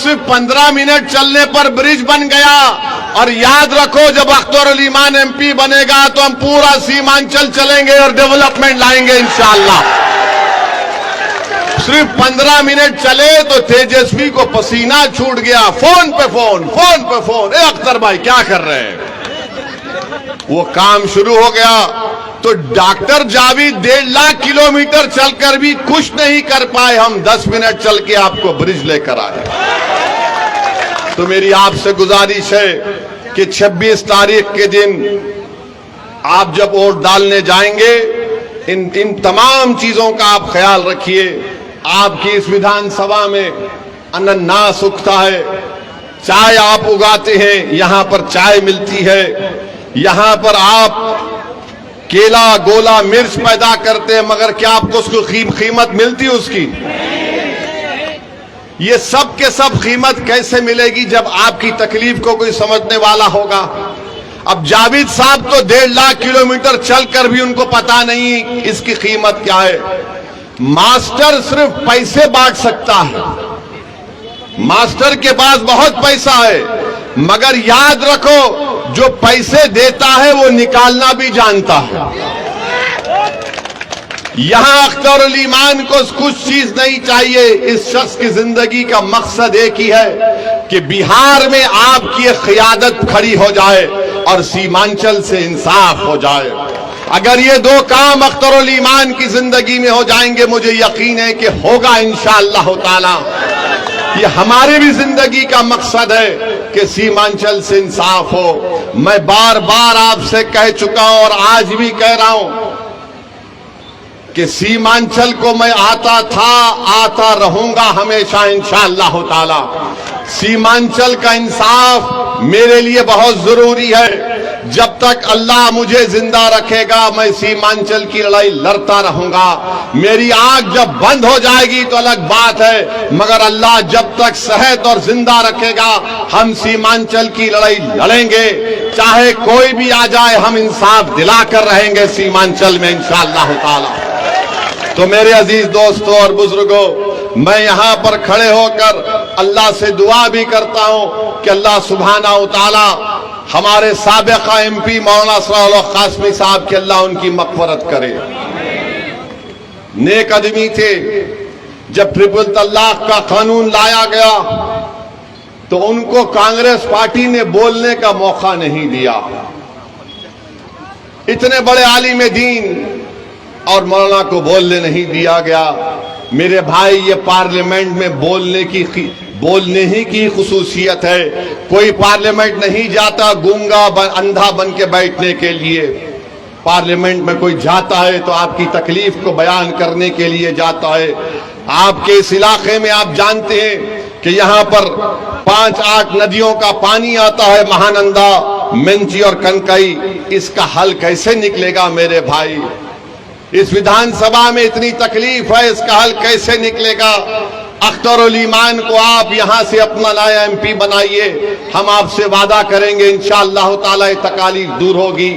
सिर्फ 15 मिनट चलने पर ब्रिज बन गया। और याद रखो, जब अख्तर उल ईमान एमपी बनेगा तो हम पूरा सीमांचल चलेंगे और डेवलपमेंट लाएंगे इंशाअल्लाह। सिर्फ 15 मिनट चले तो तेजस्वी को पसीना छूट गया। फोन पे फोन, फोन पे फोन, ए अख्तर भाई क्या कर रहे हैं? वो काम शुरू हो गया तो डॉक्टर जावेद 1.5 लाख किलोमीटर चलकर भी कुछ नहीं कर पाए। हम 10 मिनट चल के आपको ब्रिज लेकर आए। तो मेरी आपसे गुजारिश है कि 26 तारीख के दिन आप जब वोट डालने जाएंगे, इन तमाम चीजों का आप ख्याल रखिए। आपकी इस विधानसभा में अनानास उगता है, चाय आप उगाते हैं, यहां पर चाय मिलती है। यहां पर आप केला, गोला, मिर्च पैदा करते हैं, मगर क्या आपको उसको कीमत मिलती है उसकी? ये सब के सब कीमत कैसे मिलेगी जब आपकी तकलीफ को कोई समझने वाला होगा? अब जावेद साहब तो 1.5 लाख किलोमीटर चलकर भी उनको पता नहीं इसकी कीमत क्या है। मास्टर सिर्फ पैसे बांट सकता है, मास्टर के पास बहुत पैसा है, मगर याद रखो जो पैसे देता है वो निकालना भी जानता है। यहां अख्तर उल ईमान को कुछ चीज नहीं चाहिए। इस शख्स की जिंदगी का मकसद एक ही है कि बिहार में आपकी क़यादत खड़ी हो जाए और सीमांचल से इंसाफ हो जाए। अगर ये 2 काम अख्तर उल ईमान की जिंदगी में हो जाएंगे, मुझे यकीन है कि होगा इंशाअल्लाह ताला। ये हमारी भी जिंदगी का मकसद है कि सीमांचल से इंसाफ हो। मैं बार बार आपसे कह चुका हूं और आज भी कह रहा हूं कि सीमांचल को मैं आता था, आता रहूंगा हमेशा इंशाअल्लाह ताला। सीमांचल का इंसाफ मेरे लिए बहुत जरूरी है। जब तक अल्लाह मुझे जिंदा रखेगा मैं सीमांचल की लड़ाई लड़ता रहूंगा। मेरी आंख जब बंद हो जाएगी तो अलग बात है, मगर अल्लाह जब तक सेहत और जिंदा रखेगा हम सीमांचल की लड़ाई लड़ेंगे। चाहे कोई भी आ जाए, हम इंसाफ दिलाकर रहेंगे सीमांचल में इंशाअल्लाह ताला। तो मेरे अजीज दोस्तों और बुजुर्गों, मैं यहां पर खड़े होकर अल्लाह से दुआ भी करता हूं कि अल्लाह सुब्हाना व तआला हमारे साबिक़ा एमपी मौलाना असरारुल हक कासमी साहब के अल्लाह उनकी मग़फ़िरत करे। नेक आदमी थे। जब ट्रिपल तलाक का कानून लाया गया तो उनको कांग्रेस पार्टी ने बोलने का मौका नहीं दिया। इतने बड़े आलिम दीन और मौलाना को बोलने नहीं दिया गया। मेरे भाई, ये पार्लियामेंट में बोलने ही की खुसूसियत है। कोई पार्लियामेंट नहीं जाता गूंगा अंधा बन के बैठने के लिए। पार्लियामेंट में कोई जाता है तो आपकी तकलीफ को बयान करने के लिए जाता है। आपके इस इलाके में आप जानते हैं कि यहां पर 5-8 नदियों का पानी आता है, महानंदा, मेंची और कनकई। इसका हल कैसे निकलेगा मेरे भाई? इस विधानसभा में इतनी तकलीफ है, इसका हल कैसे निकलेगा? अख्तर उल ईमान को आप यहां से अपना नया एमपी बनाइए। हम आपसे वादा करेंगे इंशाअल्लाह ताला ये तकालीफ दूर होगी।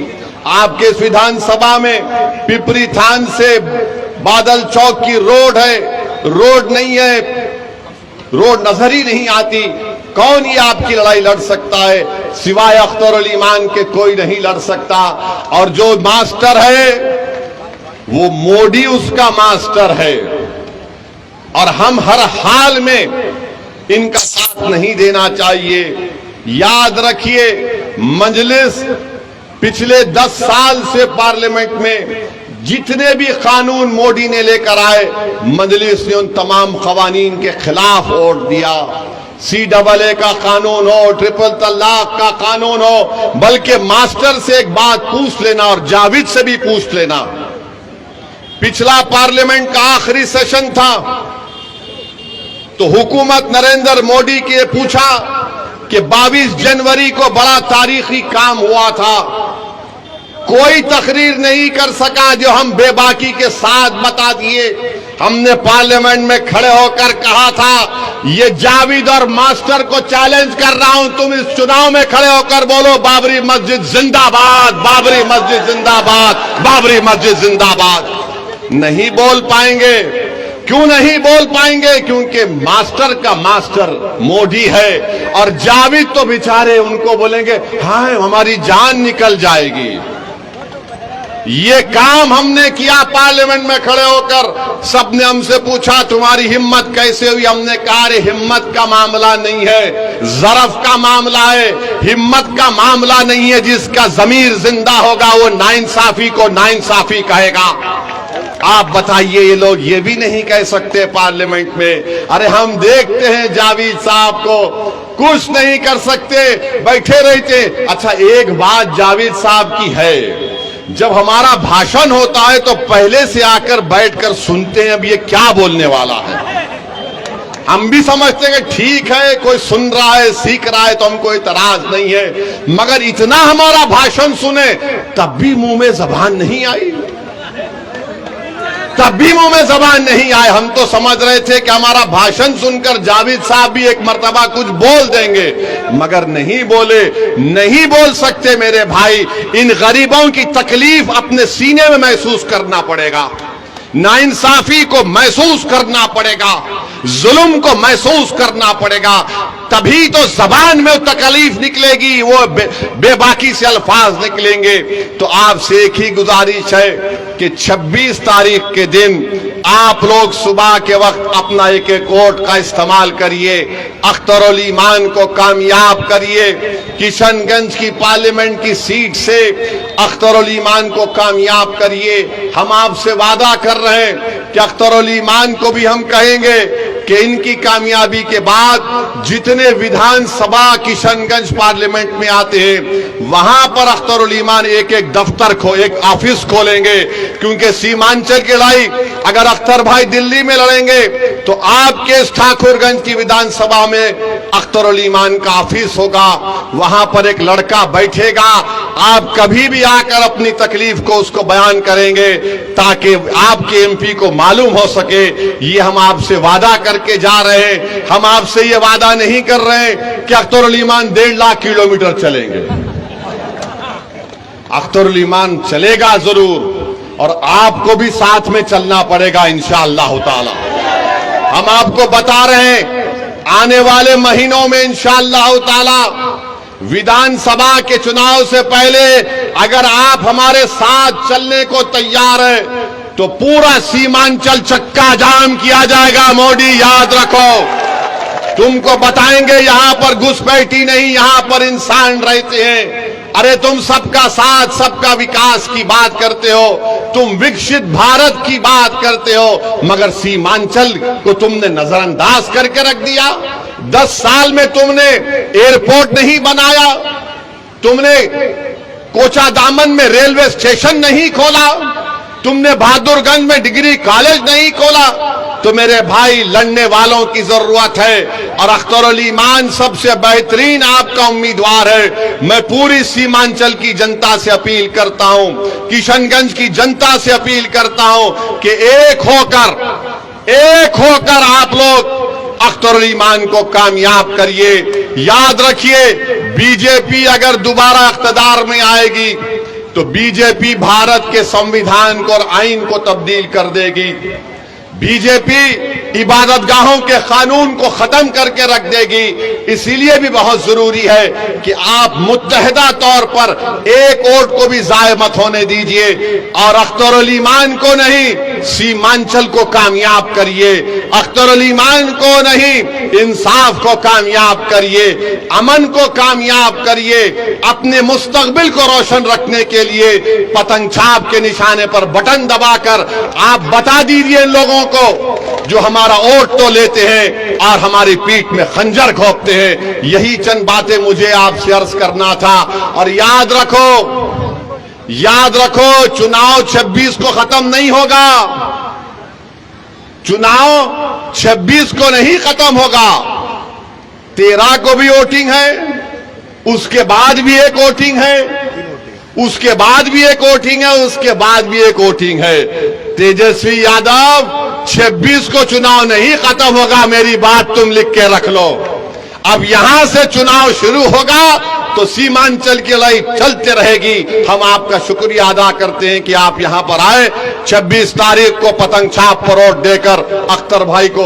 आपके इस विधानसभा में पिपरी थान से बादल चौक की रोड है, रोड नहीं है, रोड नजर ही नहीं आती। कौन ये आपकी लड़ाई लड़ सकता है? सिवाय अख्तर उल ईमान के कोई नहीं लड़ सकता। और जो मास्टर है वो मोदी उसका मास्टर है और हम हर हाल में इनका साथ नहीं देना चाहिए। याद रखिए, मजलिस पिछले 10 साल से पार्लियामेंट में जितने भी कानून मोदी ने लेकर आए, मजलिस ने उन तमाम कवानीन के खिलाफ वोट दिया। CAA का कानून हो, ट्रिपल तलाक का कानून हो, बल्कि मास्टर से एक बात पूछ लेना और जावेद से भी पूछ लेना। पिछला पार्लियामेंट का आखिरी सेशन था तो हुकूमत नरेंद्र मोदी के पूछा कि 22 जनवरी को बड़ा तारीखी काम हुआ था, कोई तकरीर नहीं कर सका जो हम बेबाकी के साथ बता दिए। हमने पार्लियामेंट में खड़े होकर कहा था ये जावेद और मास्टर को चैलेंज कर रहा हूं, तुम इस चुनाव में खड़े होकर बोलो बाबरी मस्जिद जिंदाबाद, बाबरी मस्जिद जिंदाबाद, बाबरी मस्जिद जिंदाबाद। नहीं बोल पाएंगे क्यों नहीं बोल पाएंगे? क्योंकि मास्टर का मास्टर मोदी है, और जावेद तो बेचारे उनको बोलेंगे हाँ हमारी जान निकल जाएगी। ये काम हमने किया पार्लियामेंट में खड़े होकर। सबने हमसे पूछा तुम्हारी हिम्मत कैसे हुई? हमने कहा अरे हिम्मत का मामला नहीं है, ज़रफ का मामला है। हिम्मत का मामला नहीं है। जिसका ज़मीर जिंदा होगा वो नाइंसाफी को नाइंसाफी कहेगा। आप बताइए, ये लोग ये भी नहीं कह सकते पार्लियामेंट में? अरे हम देखते हैं जावेद साहब को, कुछ नहीं कर सकते, बैठे रहते। अच्छा एक बात जावेद साहब की है, जब हमारा भाषण होता है तो पहले से आकर बैठकर सुनते हैं अब ये क्या बोलने वाला है। हम भी समझते हैं कि ठीक है, कोई सुन रहा है सीख रहा है तो हमको इतराज नहीं है, मगर इतना हमारा भाषण सुने तब भी मुंह में जबान नहीं आई, तब भी मुंह में जबान नहीं आए। हम तो समझ रहे थे कि हमारा भाषण सुनकर जावेद साहब भी एक मर्तबा कुछ बोल देंगे, मगर नहीं बोले। नहीं बोल सकते मेरे भाई। इन गरीबों की तकलीफ अपने सीने में महसूस करना पड़ेगा, नाइंसाफी को महसूस करना पड़ेगा, जुल्म को महसूस करना पड़ेगा, तभी तो जबान में तकलीफ निकलेगी, वो बेबाकी से अल्फाज निकलेंगे। तो आपसे एक ही गुजारिश है कि 26 तारीख के दिन आप लोग सुबह के वक्त अपना एक एक वोट का इस्तेमाल करिए, अख्तरुल ईमान को कामयाब करिए। किशनगंज की पार्लियामेंट की सीट से अख्तरुल ईमान को कामयाब करिए। हम आपसे वादा कर रहे हैं कि अख्तरुल ईमान को भी हम कहेंगे कि इनकी कामयाबी के बाद जितने विधानसभा किशनगंज पार्लियामेंट में आते हैं वहां पर अख्तरुल ईमान एक एक दफ्तर एक ऑफिस खोलेंगे। क्योंकि सीमांचल की लड़ाई अगर अख्तर भाई दिल्ली में लड़ेंगे तो आपके ठाकुरगंज की विधानसभा में अख्तरुल ईमान का ऑफिस होगा, वहां पर एक लड़का बैठेगा। आप कभी भी आकर अपनी तकलीफ को उसको बयान करेंगे ताकि आपके एमपी को मालूम हो सके। ये हम आपसे वादा करके जा रहे हैं। हम आपसे ये वादा नहीं कर रहे हैं कि अख्तरुल ईमान 1.5 लाख किलोमीटर चलेंगे। अख्तरुल ईमान चलेगा जरूर, और आपको भी साथ में चलना पड़ेगा इंशाअल्लाह ताला। हम आपको बता रहे हैं आने वाले महीनों में इंशाअल्लाह ताला विधानसभा के चुनाव से पहले अगर आप हमारे साथ चलने को तैयार हैं तो पूरा सीमांचल चक्का जाम किया जाएगा। मोदी याद रखो, तुमको बताएंगे यहां पर घुसपैठी नहीं, यहां पर इंसान रहते हैं। अरे तुम सबका साथ सबका विकास की बात करते हो, तुम विकसित भारत की बात करते हो, मगर सीमांचल को तुमने नजरअंदाज करके रख दिया। 10 साल में तुमने एयरपोर्ट नहीं बनाया, तुमने कोचादामन में रेलवे स्टेशन नहीं खोला, तुमने बहादुरगंज में डिग्री कॉलेज नहीं खोला। तो मेरे भाई लड़ने वालों की जरूरत है, और अख्तरुल ईमान सबसे बेहतरीन आपका उम्मीदवार है। मैं पूरी सीमांचल की जनता से अपील करता हूं, किशनगंज की जनता से अपील करता हूं कि एक होकर आप लोग अख्तरुल ईमान को कामयाब करिए। याद रखिए, बीजेपी अगर दोबारा इख्तिदार में आएगी तो बीजेपी भारत के संविधान को और आइन को तब्दील कर देगी। बीजेपी इबादतगाहों के कानून को खत्म करके रख देगी। इसीलिए भी बहुत जरूरी है कि आप मुत्तहिदा तौर पर एक वोट को भी जाय मत होने दीजिए, और अख्तरुल ईमान को नहीं सीमांचल को कामयाब करिए, अख्तरुल ईमान को नहीं इंसाफ को कामयाब करिए, अमन को कामयाब करिए। अपने मुस्तकबिल को रोशन रखने के लिए पतंग छाप के निशाने पर बटन दबाकर आप बता दीजिए इन लोगों को जो हमारा वोट तो लेते हैं और हमारी पीठ में खंजर घोंपते हैं। यही चंद बातें मुझे आपसे अर्ज करना था। और याद रखो चुनाव 26 को खत्म नहीं होगा, चुनाव 26 को नहीं खत्म होगा। 13 को भी वोटिंग है, उसके बाद भी एक वोटिंग है, उसके बाद भी एक वोटिंग है, उसके बाद भी एक वोटिंग है। तेजस्वी यादव 26 को चुनाव नहीं खत्म होगा, मेरी बात तुम लिख के रख लो। अब यहां से चुनाव शुरू होगा तो सीमांचल की लड़ाई चलते रहेगी। हम आपका शुक्रिया अदा करते हैं कि आप यहां पर आए। 26 तारीख को पतंग छाप पर वोट देकर अख्तर भाई को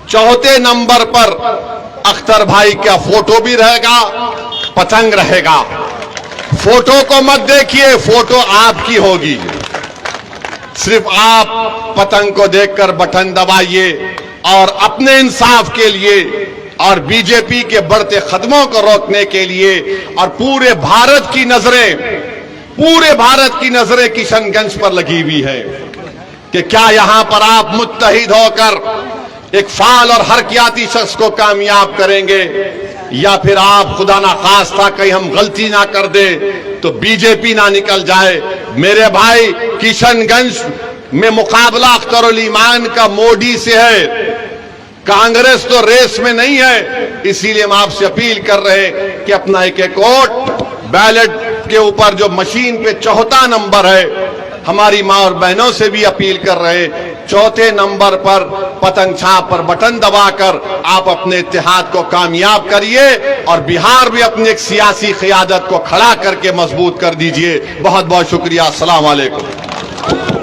चौथे नंबर पर अख्तर भाई का फोटो भी रहेगा, पतंग रहेगा। फोटो को मत देखिए, फोटो आपकी होगी। सिर्फ आप पतंग को देखकर बटन दबाइए और अपने इंसाफ के लिए और बीजेपी के बढ़ते कदमों को रोकने के लिए और पूरे भारत की नजरें किशनगंज पर लगी हुई है कि क्या यहां पर आप मुत्तहिद होकर एक फाल और हरकियाती शख्स को कामयाब करेंगे, या फिर आप खुदा ना खास्ता कहीं हम गलती ना कर दे तो बीजेपी ना निकल जाए। मेरे भाई, किशनगंज में मुकाबला अख्तरुल ईमान का मोदी से है, कांग्रेस तो रेस में नहीं है। इसीलिए हम आपसे अपील कर रहे हैं कि अपना एक वोट बैलेट के ऊपर जो मशीन पे चौथा नंबर है, हमारी मां और बहनों से भी अपील कर रहे हैं, चौथे नंबर पर पतंग छाप पर बटन दबाकर आप अपने इत्तेहाद को कामयाब करिए और बिहार में अपनी एक सियासी क़ियादत को खड़ा करके मजबूत कर दीजिए। बहुत बहुत शुक्रिया। अस्सलाम वालेकुम।